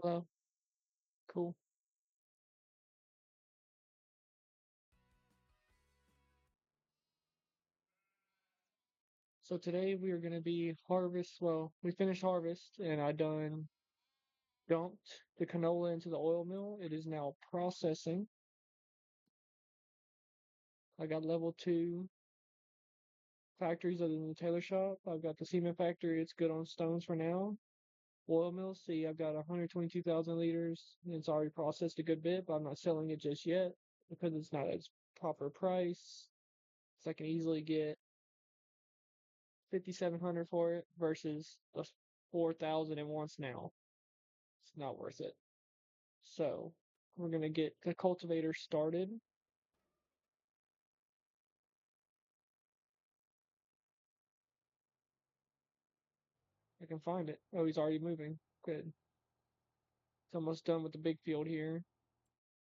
Well, cool. So today we are going to be harvest. Well, we finished harvest and I done dumped the canola into the oil mill. It is now processing. I got level two factories other than the tailor shop. I've got the cement factory. It's good on stones for now. Oil mill, see, I've got 122,000 liters. It's already processed a good bit, but I'm not selling it just yet because it's not its proper price. So I can easily get 5,700 for it versus the 4,000 it wants now. It's not worth it. So we're gonna get the cultivator started. I can find it. Oh, he's already moving. Good. It's almost done with the big field here.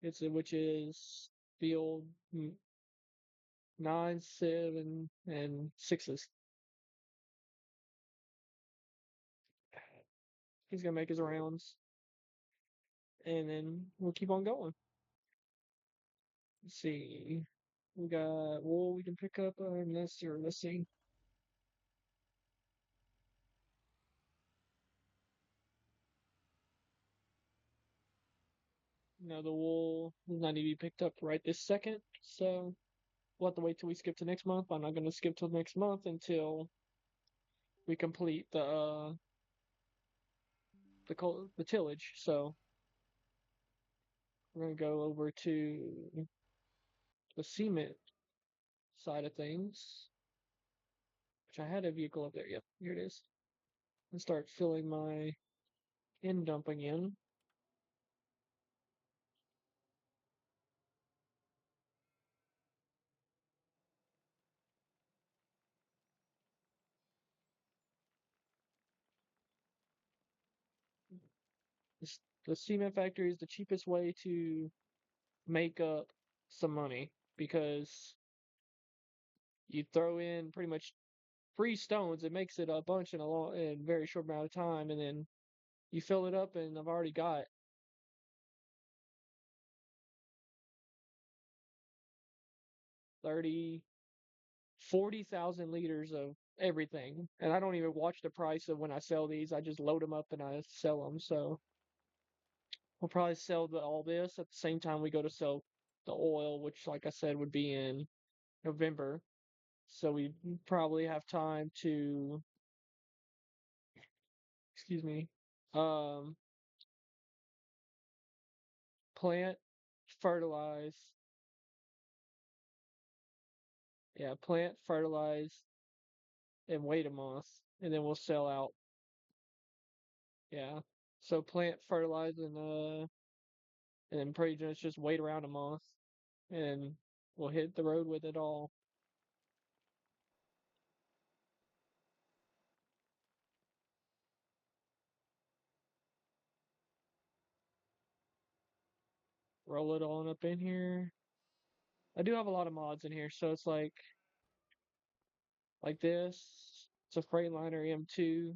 Which is field 9, 7, and 6s. He's gonna make his rounds, and then we'll keep on going. Let's see. We got wool we can pick up. Let's see. No, the wool does not need to be picked up right this second. So we'll have to wait till we skip to next month. I'm not gonna skip till next month until we complete the tillage. So we're gonna go over to the cement side of things, which I had a vehicle up there. Yep, here it is. And start filling my end dump again. This, the cement factory is the cheapest way to make up some money because you throw in pretty much free stones. It makes it a bunch in a very short amount of time, and then you fill it up, and I've already got 30, 40,000 liters of everything. And I don't even watch the price of when I sell these. I just load them up and I sell them. So we'll probably sell all this at the same time we go to sell the oil, which, like I said, would be in November. So we probably have time to, excuse me, um, plant, fertilize, yeah, plant, fertilize, and wait a month, and then we'll sell out. Yeah. So plant, fertilize, and then pretty much just wait around a month, and we'll hit the road with it all. Roll it on up in here. I do have a lot of mods in here, so it's like this. It's a Freightliner M2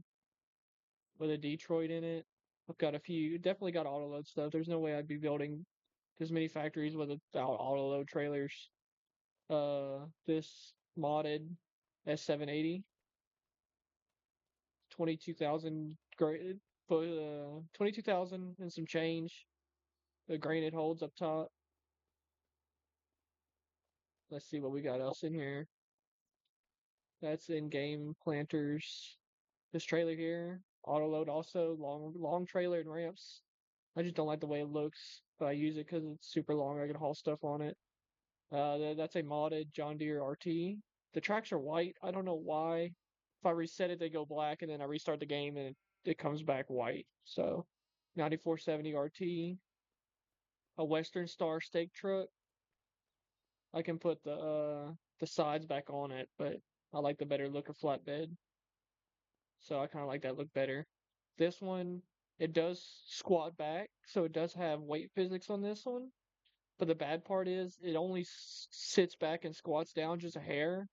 with a Detroit in it. I've got a few, definitely got auto load stuff. There's no way I'd be building this many factories without auto load trailers. This modded S780, 22,000 graded, but 22,000 and some change. The grain it holds up top. Let's see what we got else in here. That's in-game planters. This trailer here, auto load also, long trailer and ramps. I just don't like the way it looks, but I use it because it's super long. I can haul stuff on it. That's a modded John Deere RT. The tracks are white. I don't know why. If I reset it, they go black, and then I restart the game, and it comes back white. So, 9470 RT, a Western Star stake truck. I can put the sides back on it, but I like the better look of flatbed. So I kind of like that look better. This one, it does squat back, so it does have weight physics on this one. But the bad part is it only sits back and squats down just a hair.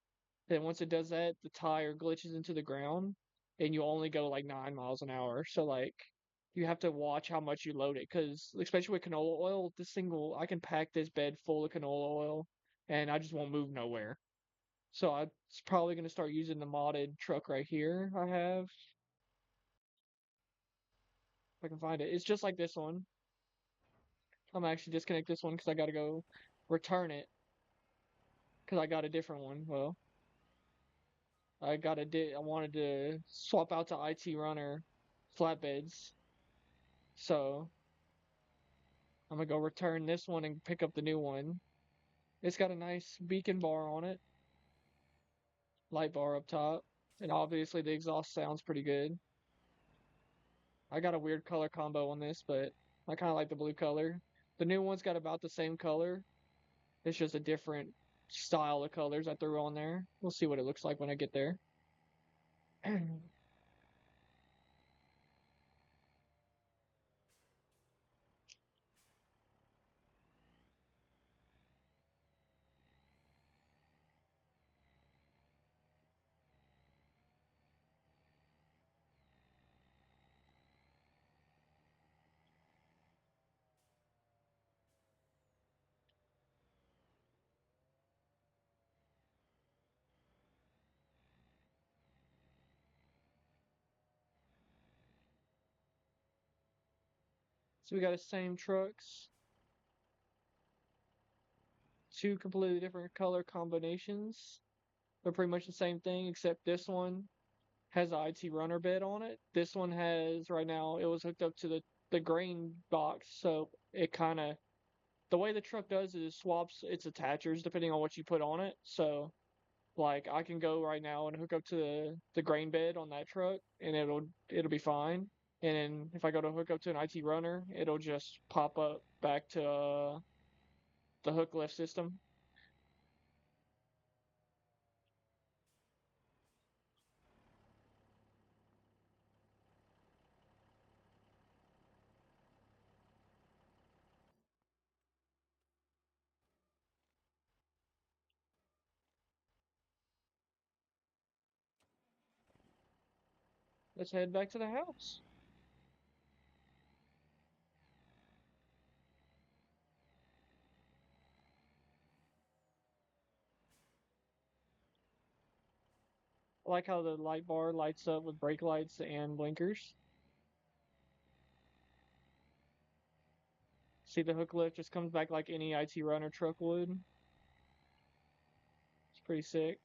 Then once it does that, the tire glitches into the ground, and you only go like 9 miles an hour. So like You have to watch how much you load it, because especially with canola oil, I can pack this bed full of canola oil, and I just won't move nowhere. So I'm probably gonna start using the modded truck right here. I have, if I can find it. It's just like this one. I'm actually disconnect this one because I gotta go return it because I got a different one. Well, I wanted to swap out to IT Runner flatbeds, so I'm gonna go return this one and pick up the new one. It's got a nice beacon bar on it, light bar up top, and obviously the exhaust sounds pretty good. I got a weird color combo on this, but I kind of like the blue color. The new one's got about the same color. It's just a different style of colors I threw on there. We'll see what it looks like when I get there. So we got the same trucks, two completely different color combinations. They're pretty much the same thing, except this one has an IT runner bed on it. This one has right now it was hooked up to the grain box, so it kind of the way the truck does is it swaps its attachers depending on what you put on it. So like I can go right now and hook up to the grain bed on that truck and it'll be fine. And then if I go to hook up to an IT runner, it'll just pop up back to the hook lift system. Let's head back to the house. I like how the light bar lights up with brake lights and blinkers. See the hook lift just comes back like any IT runner truck would. It's pretty sick.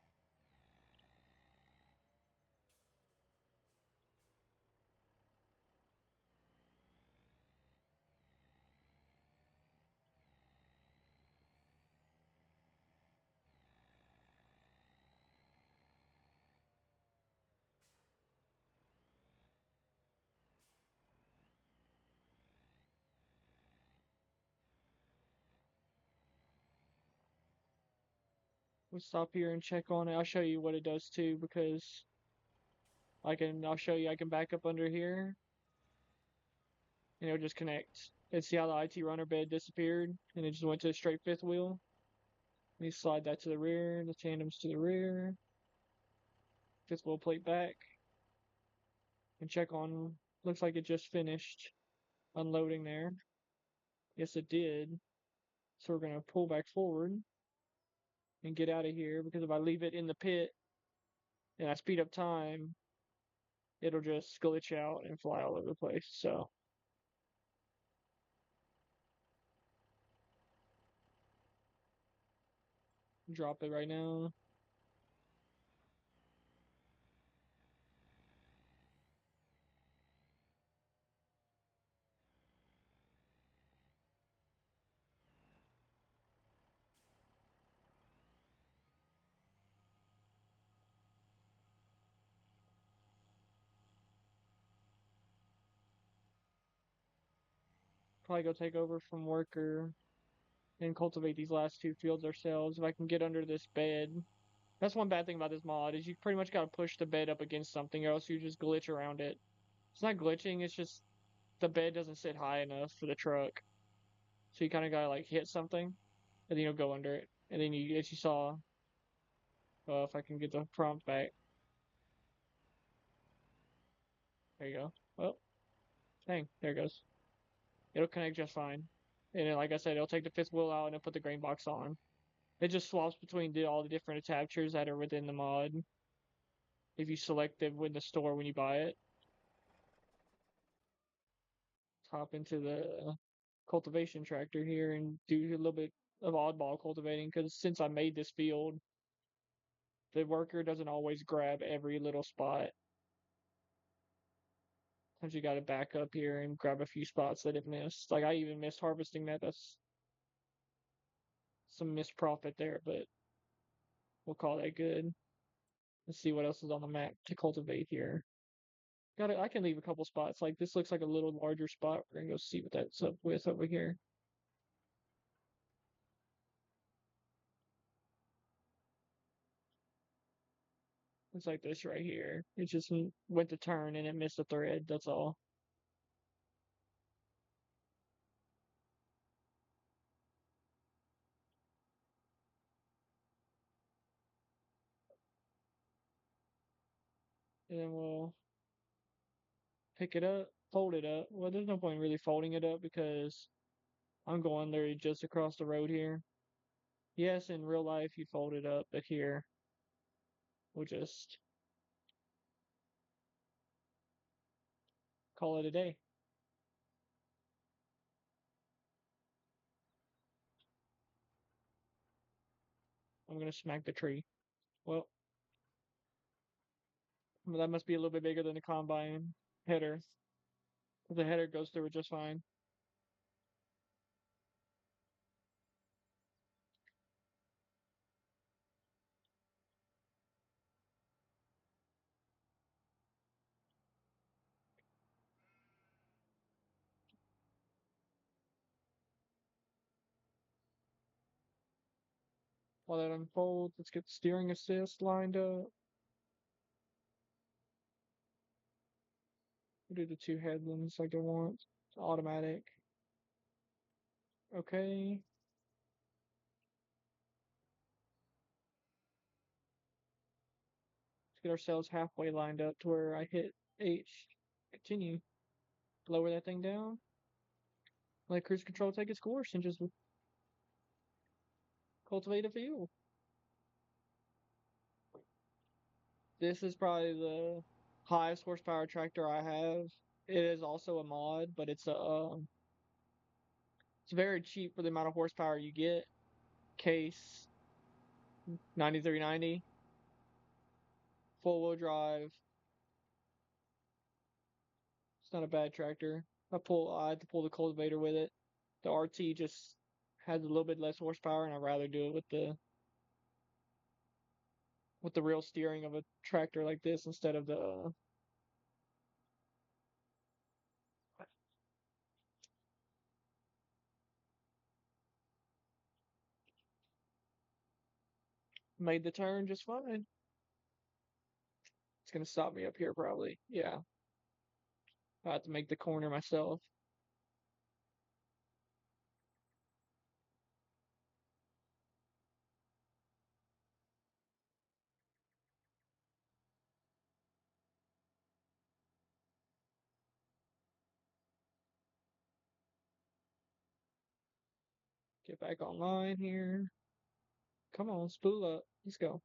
We'll stop here and check on it. I'll show you what it does too because I'll show you I can back up under here and it'll just connect. And see how the IT runner bed disappeared and it just went to a straight fifth wheel. Let me slide that to the rear, the tandems to the rear, fifth wheel plate back, and check on. Looks like it just finished unloading there. Yes, it did. So we're gonna pull back forward and get out of here because if I leave it in the pit and I speed up time, it'll just glitch out and fly all over the place. So drop it right now. Probably go take over from worker and cultivate these last two fields ourselves. If I can get under this bed. That's one bad thing about this mod is you pretty much gotta push the bed up against something or else you just glitch around it. It's not glitching, it's just the bed doesn't sit high enough for the truck. So you kinda gotta like hit something and then you'll go under it. And then you as you saw, if I can get the prompt back. There you go. Well, Dang, there it goes. It'll connect just fine. And then, like I said, it'll take the fifth wheel out and it'll put the grain box on. It just swaps between all the different attachers that are within the mod if you select them in the store when you buy it. Hop into the cultivation tractor here and do a little bit of oddball cultivating because since I made this field, the worker doesn't always grab every little spot. Sometimes you got to back up here and grab a few spots that it missed. Like I even missed harvesting that. That's some missed profit there, but we'll call that good. Let's see what else is on the map to cultivate here. I can leave a couple spots. Like this looks like a little larger spot. We're gonna go see what that's up with over here. It's like this right here. It just went to turn and it missed a thread. That's all. And then we'll pick it up, fold it up. Well, there's no point really folding it up because I'm going there just across the road here. Yes, in real life you fold it up, but here we'll just call it a day. I'm gonna smack the tree. Well, that must be a little bit bigger than the combine header. The header goes through it just fine. While that unfolds, let's get the steering assist lined up. We'll do the two headlands like I want. It's automatic. Okay. Let's get ourselves halfway lined up to where I hit H. Continue. Lower that thing down. Let cruise control take its course and just cultivate a field. This is probably the highest horsepower tractor I have. It is also a mod, but it's very cheap for the amount of horsepower you get. Case 9390, full wheel drive. It's not a bad tractor. I had to pull the cultivator with it. The RT just has a little bit less horsepower, and I'd rather do it with the real steering of a tractor like this instead of the made the turn just fine. It's gonna stop me up here probably. Yeah, I have to make the corner myself. Get back online here. Come on, spool up. Let's go.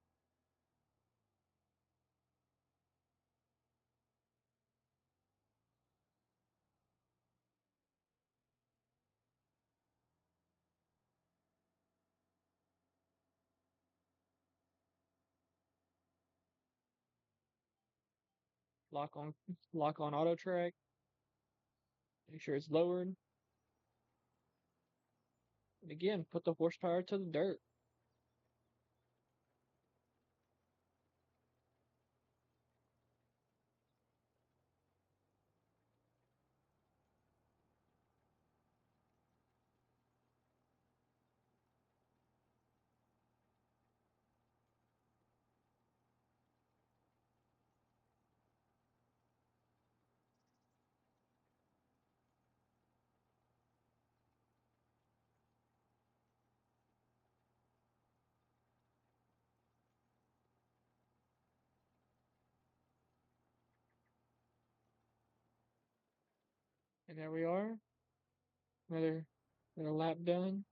Lock on lock on auto track. Make sure it's lowered. And again, put the horsepower to the dirt. And there we are. Another another lap done.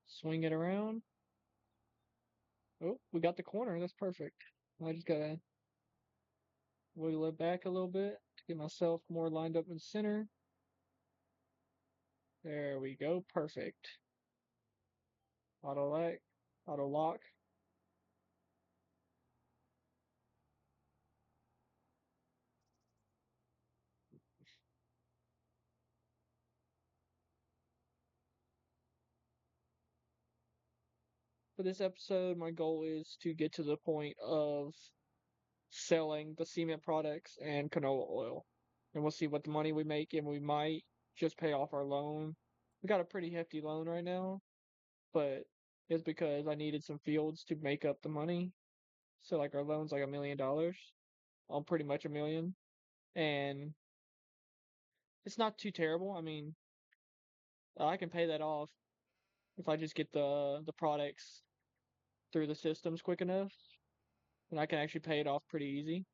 Swing it around. Oh, we got the corner. That's perfect. I just gotta wiggle it back a little bit to get myself more lined up in center. There we go. Perfect. Auto lock. Auto lock. For this episode, my goal is to get to the point of selling the cement products and canola oil. And we'll see what the money we make, and we might just pay off our loan. We got a pretty hefty loan right now, but it's because I needed some fields to make up the money. So like our loan's like $1 million. I'm pretty much a million. And it's not too terrible. I mean, I can pay that off if I just get the products through the systems quick enough, and I can actually pay it off pretty easy.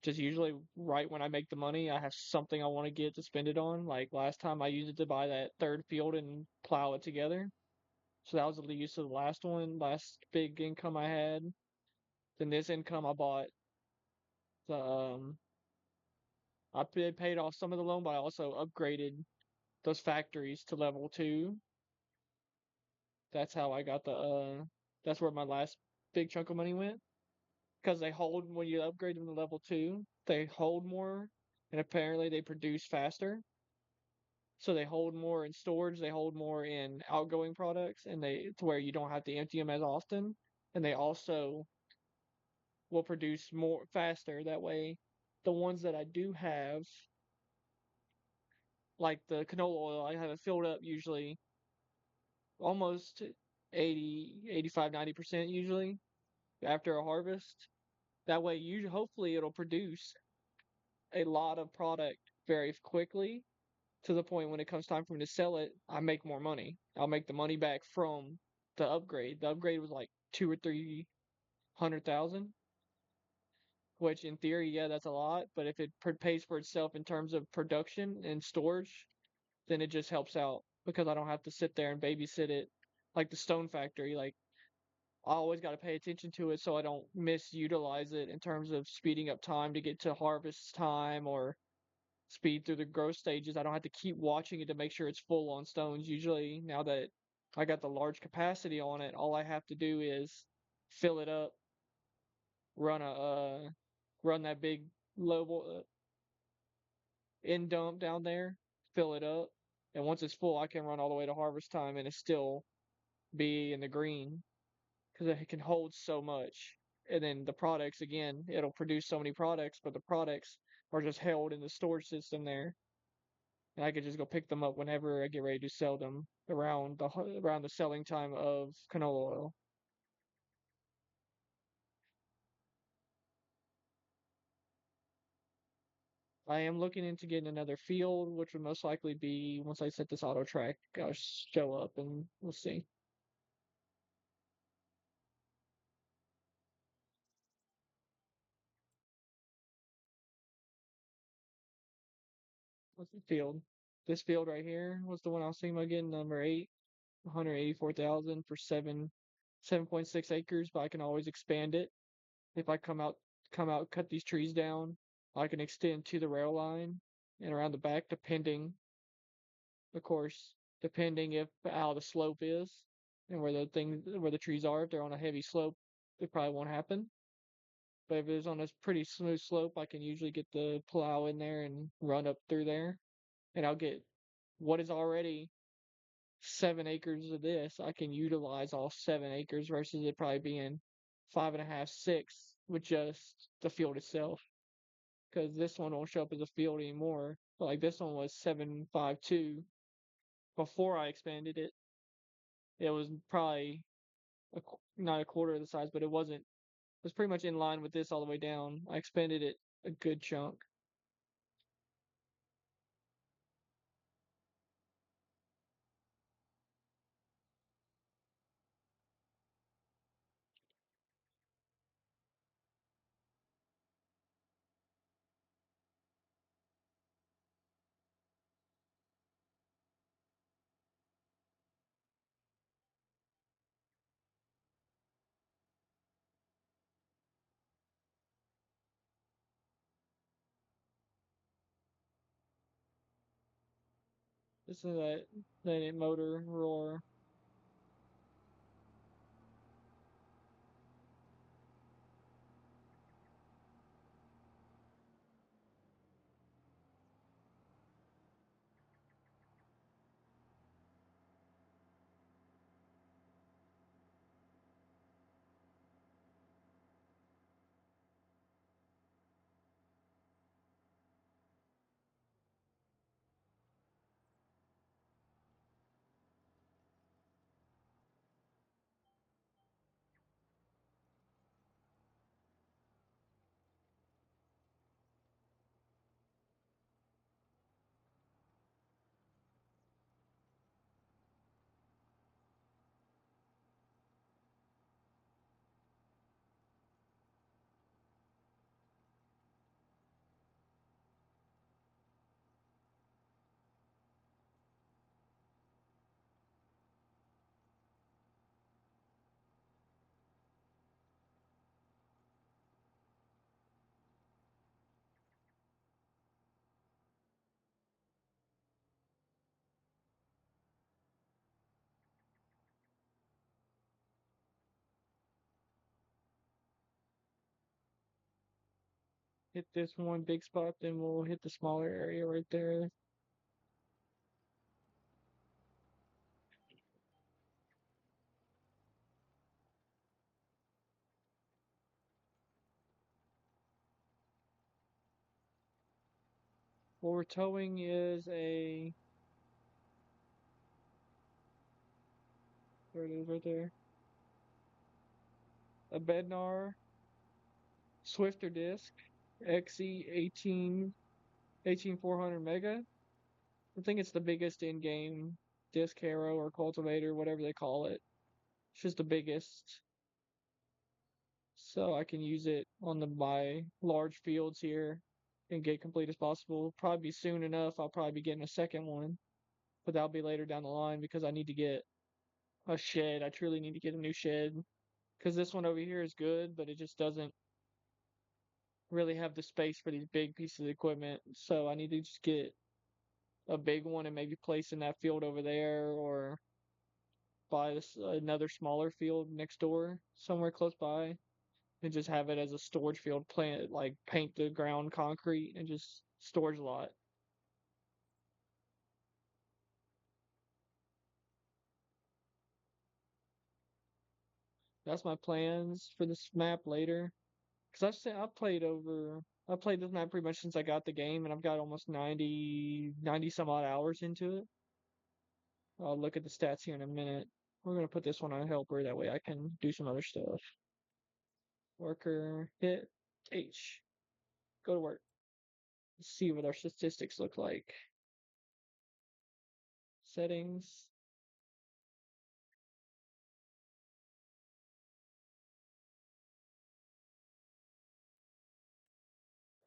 Just usually right when I make the money, I have something I want to get to spend it on. Like last time I used it to buy that third field and plow it together. So that was the use of the last one, last big income I had. Then this income I bought the paid off some of the loan, but I also upgraded those factories to level two. That's how I got that's where my last big chunk of money went. Because they hold when you upgrade them to level two, they hold more and apparently they produce faster. So they hold more in storage, they hold more in outgoing products, and they to where you don't have to empty them as often. And they also will produce more faster. That way, the ones that I do have, like the canola oil, I have it filled up usually almost 80, 85, 90% usually after a harvest. That way, usually, hopefully, it'll produce a lot of product very quickly to the point when it comes time for me to sell it, I make more money. I'll make the money back from the upgrade. The upgrade was like 2 or 300,000, which in theory, yeah, that's a lot. But if it pays for itself in terms of production and storage, then it just helps out because I don't have to sit there and babysit it like the stone factory. Like I always got to pay attention to it so I don't misutilize it in terms of speeding up time to get to harvest time or speed through the growth stages. I don't have to keep watching it to make sure it's full on stones. Usually, now that I got the large capacity on it, all I have to do is fill it up, run run that big low end dump down there, fill it up, and once it's full, I can run all the way to harvest time and it still be in the green because it can hold so much. And then the products again, it'll produce so many products, but the products are just held in the storage system there, and I could just go pick them up whenever I get ready to sell them around the selling time of canola oil. I am looking into getting another field, which would most likely be once I set this auto track. I'll show up and we'll see. What's the field? This field right here was the one I was thinking about getting, number 8, 184,000 for 7.6 acres, but I can always expand it if I come out, cut these trees down. I can extend to the rail line and around the back, depending, of course, depending if how the slope is and where the trees are. If they're on a heavy slope, it probably won't happen. But if it's on a pretty smooth slope, I can usually get the plow in there and run up through there, and I'll get what is already 7 acres of this. I can utilize all 7 acres versus it probably being 5.5, 6 with just the field itself. Because this one won't show up as a field anymore. But like this one was 752 before I expanded it. It was probably not a quarter of the size, but it wasn't. It was pretty much in line with this all the way down. I expanded it a good chunk. Listen to that motor roar. Hit this one big spot, then we'll hit the smaller area right there. What we're towing is there it is right there. A Bednar Swifter disc, XE 18400 mega. I think it's the biggest in-game disc harrow or cultivator, whatever they call it. It's just the biggest. So I can use it on my large fields here and get complete as possible. Probably soon enough, I'll probably be getting a second one, but that'll be later down the line because I need to get a shed. I truly need to get a new shed because this one over here is good, but it just doesn't really have the space for these big pieces of equipment. So I need to just get a big one and maybe place in that field over there or buy another smaller field next door somewhere close by and just have it as a storage field, plant like paint the ground concrete and just storage lot. That's my plans for this map later. Because I've played this map pretty much since I got the game and I've got almost 90 some odd hours into it. I'll look at the stats here in a minute. We're gonna put this one on helper, that way I can do some other stuff. Worker, hit, H, go to work. Let's see what our statistics look like. Settings.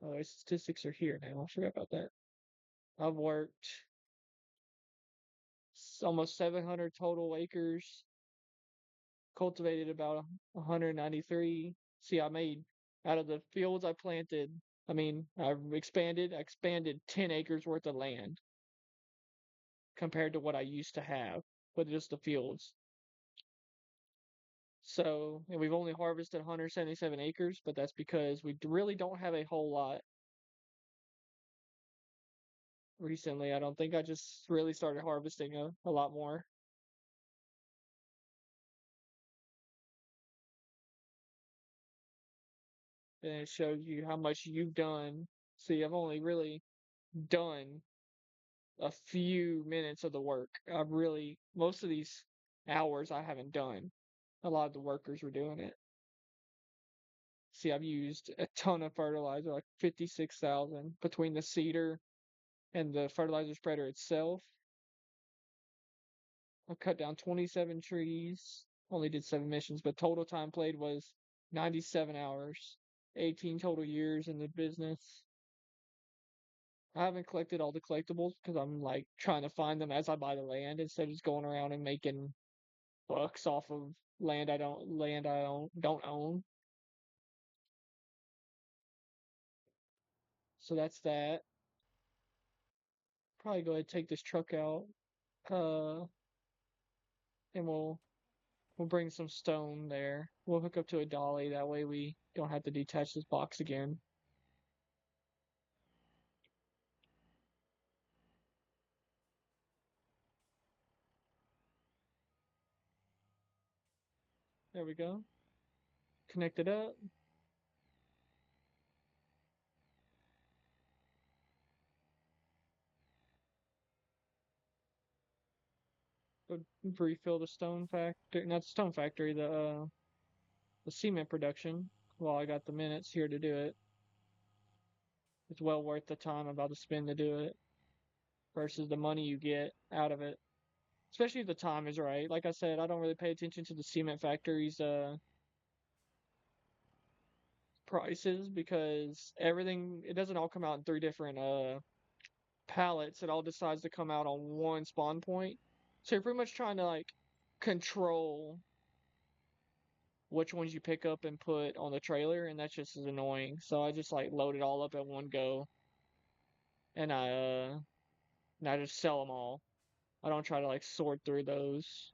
Oh, our statistics are here now. I forgot about that. I've worked almost 700 total acres, cultivated about 193. See, I made out of the fields I planted. I mean, I expanded 10 acres worth of land compared to what I used to have with just the fields. So, and we've only harvested 177 acres, but that's because we really don't have a whole lot recently. I don't think I just really started harvesting a lot more. And it shows you how much you've done. See, I've only really done a few minutes of the work. I've really, most of these hours I haven't done. A lot of the workers were doing it. See, I've used a ton of fertilizer, like 56,000 between the seeder and the fertilizer spreader itself. I cut down 27 trees, only did 7 missions, but total time played was 97 hours, 18 total years in the business. I haven't collected all the collectibles because I'm like trying to find them as I buy the land instead of just going around and making bucks off of land I don't own. So that's that. probably go ahead and take this truck out. And we'll bring some stone there. We'll hook up to a dolly. That way we don't have to detach this box again. There we go. Connect it up. Go refill the stone factory, not the stone factory, the cement production. While I got the minutes here to do it, it's well worth the time I'm about to spend to do it versus the money you get out of it. Especially if the time is right. Like I said, I don't really pay attention to the cement factory's prices because everything it doesn't all come out in three different pallets. It all decides to come out on one spawn point. So you're pretty much trying to like control which ones you pick up and put on the trailer, and that's just as annoying. So I just like load it all up at one go, and I just sell them all. I don't try to like sort through those.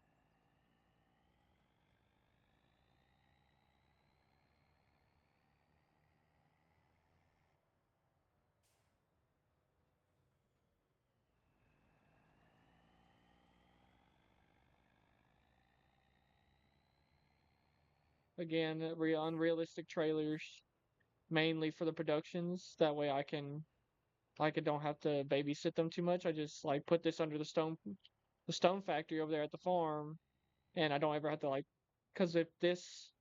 Again, unrealistic trailers mainly for the productions. That way I can like I don't have to babysit them too much. I just like put this under the stone factory over there at the farm, and I don't ever have to like because if this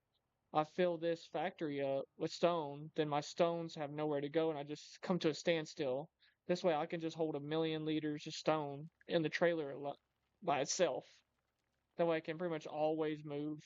I fill this factory up with stone, then my stones have nowhere to go, and I just come to a standstill. This way, I can just hold 1,000,000 liters of stone in the trailer by itself. That way, I can pretty much always move.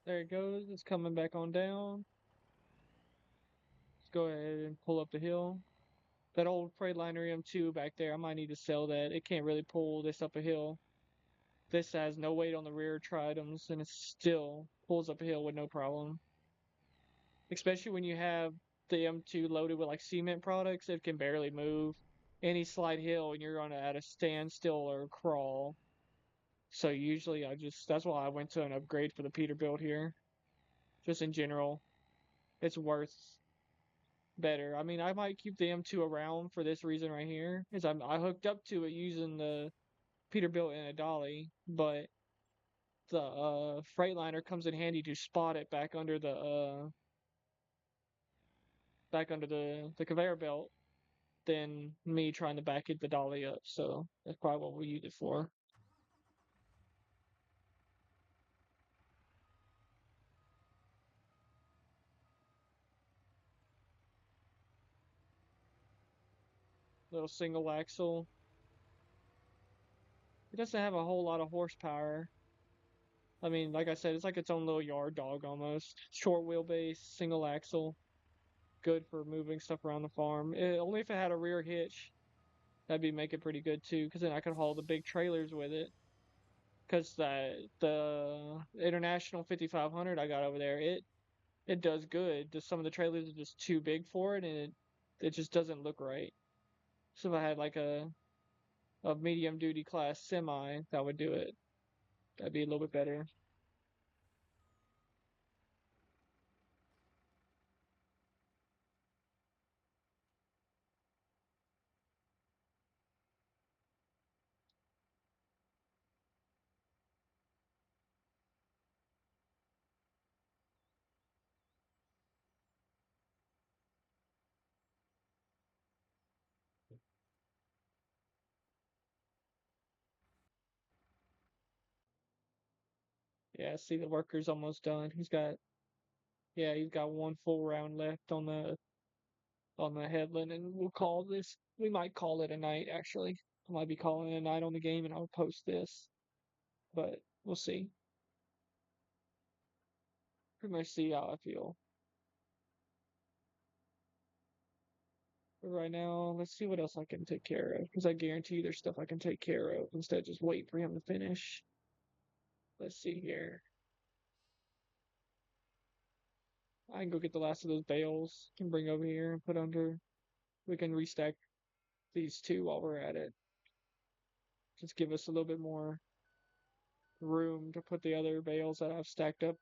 There it goes. It's coming back on down. Let's go ahead and pull up the hill. That old Freightliner M2 back there, I might need to sell that. It can't really pull this up a hill. This has no weight on the rear triremes, and it still pulls up a hill with no problem. Especially when you have the M2 loaded with like cement products, it can barely move. Any slight hill and you're gonna at a standstill or crawl. So usually that's why I went to an upgrade for the Peterbilt here. Just in general, it's worth better. I mean, I might keep the M2 around for this reason right here, is I hooked up to it using the Peterbilt and a dolly, but the Freightliner comes in handy to spot it back under the conveyor belt than me trying to back it the dolly up. So that's probably what we use it for. Little single axle. It doesn't have a whole lot of horsepower. I mean, like I said, it's like its own little yard dog almost. Short wheelbase, single axle, good for moving stuff around the farm. Only if it had a rear hitch, that'd be make it pretty good too, because then I could haul the big trailers with it. Because the International 5500 I got over there, it does good. Just some of the trailers are just too big for it, and it just doesn't look right. So if I had like a medium duty class semi, that would do it. That'd be a little bit better. Yeah, see the worker's almost done. He's got one full round left on the headland, and we might call it a night actually. I might be calling it a night on the game and I'll post this. But we'll see. Pretty much see how I feel. But right now, let's see what else I can take care of. Because I guarantee there's stuff I can take care of instead of just wait for him to finish. Let's see here. I can go get the last of those bales. Can bring over here and put under. We can restack these two while we're at it. Just give us a little bit more room to put the other bales that I've stacked up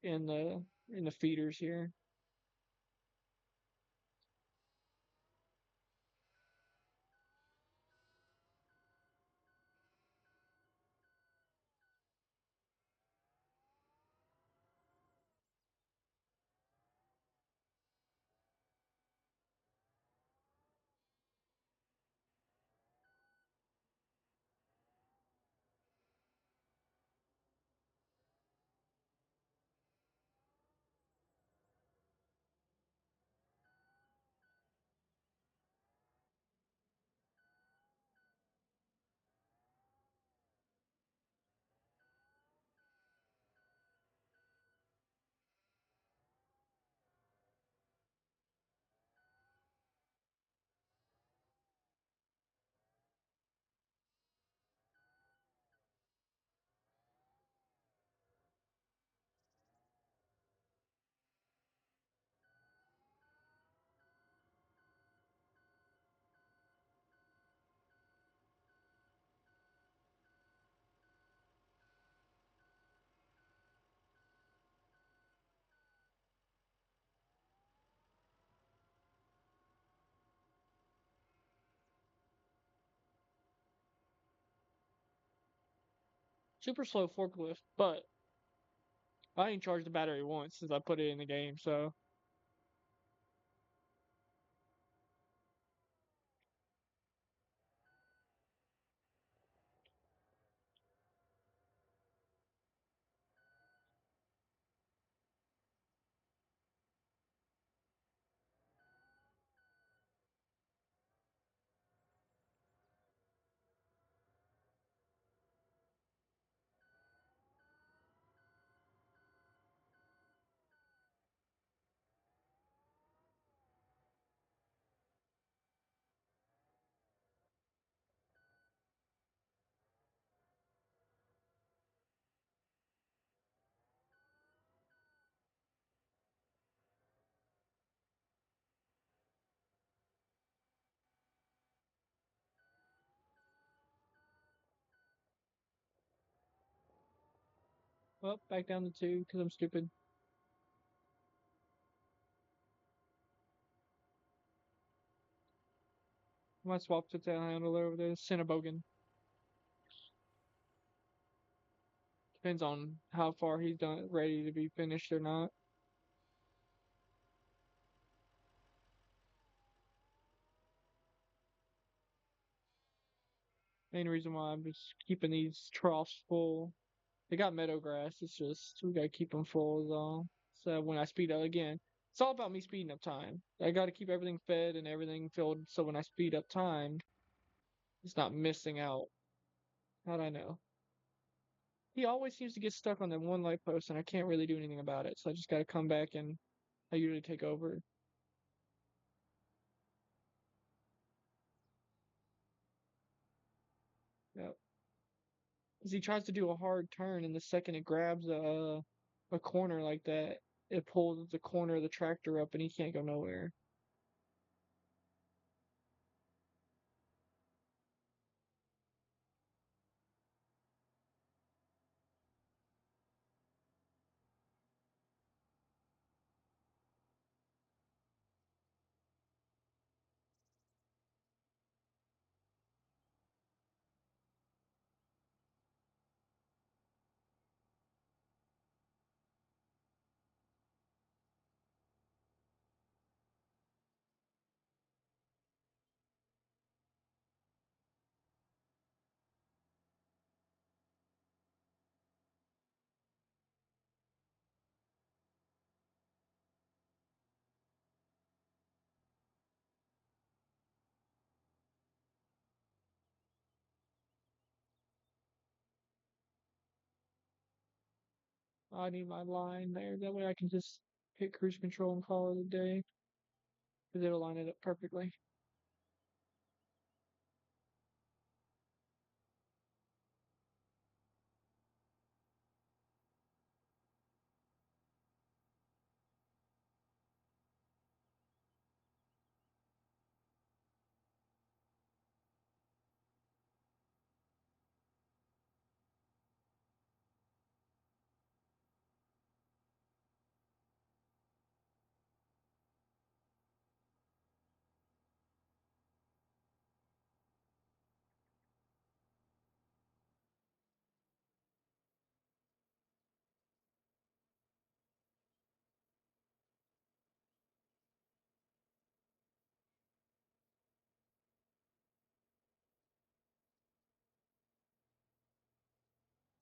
in the feeders here. Super slow forklift, but I ain't charged the battery once since I put it in the game, so well, back down to two because I'm stupid. I might swap to handle over the Cinnabogan. Depends on how far he's done, ready to be finished or not. Main reason why I'm just keeping these troughs full. They got meadow grass. It's just we gotta keep them full is all. So when I speed up again, it's all about me speeding up time. I gotta keep everything fed and everything filled. So when I speed up time, it's not missing out. How'd I know? He always seems to get stuck on that one light post, and I can't really do anything about it. So I just gotta come back and I usually take over. Yep. Because he tries to do a hard turn, and the second it grabs a corner like that, it pulls the corner of the tractor up, and he can't go nowhere. I need my line there. That way I can just hit cruise control and call it a day. Because it'll line it up perfectly.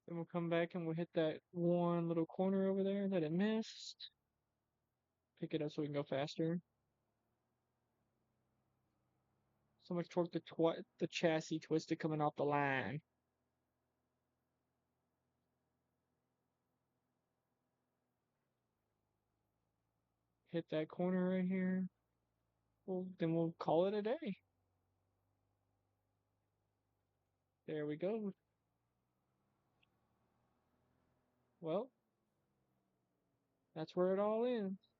Then we'll come back and we'll hit that one little corner over there that it missed. Pick it up so we can go faster. So much torque, the chassis twisted coming off the line. Hit that corner right here. Then we'll call it a day. There we go. Well, that's where it all ends.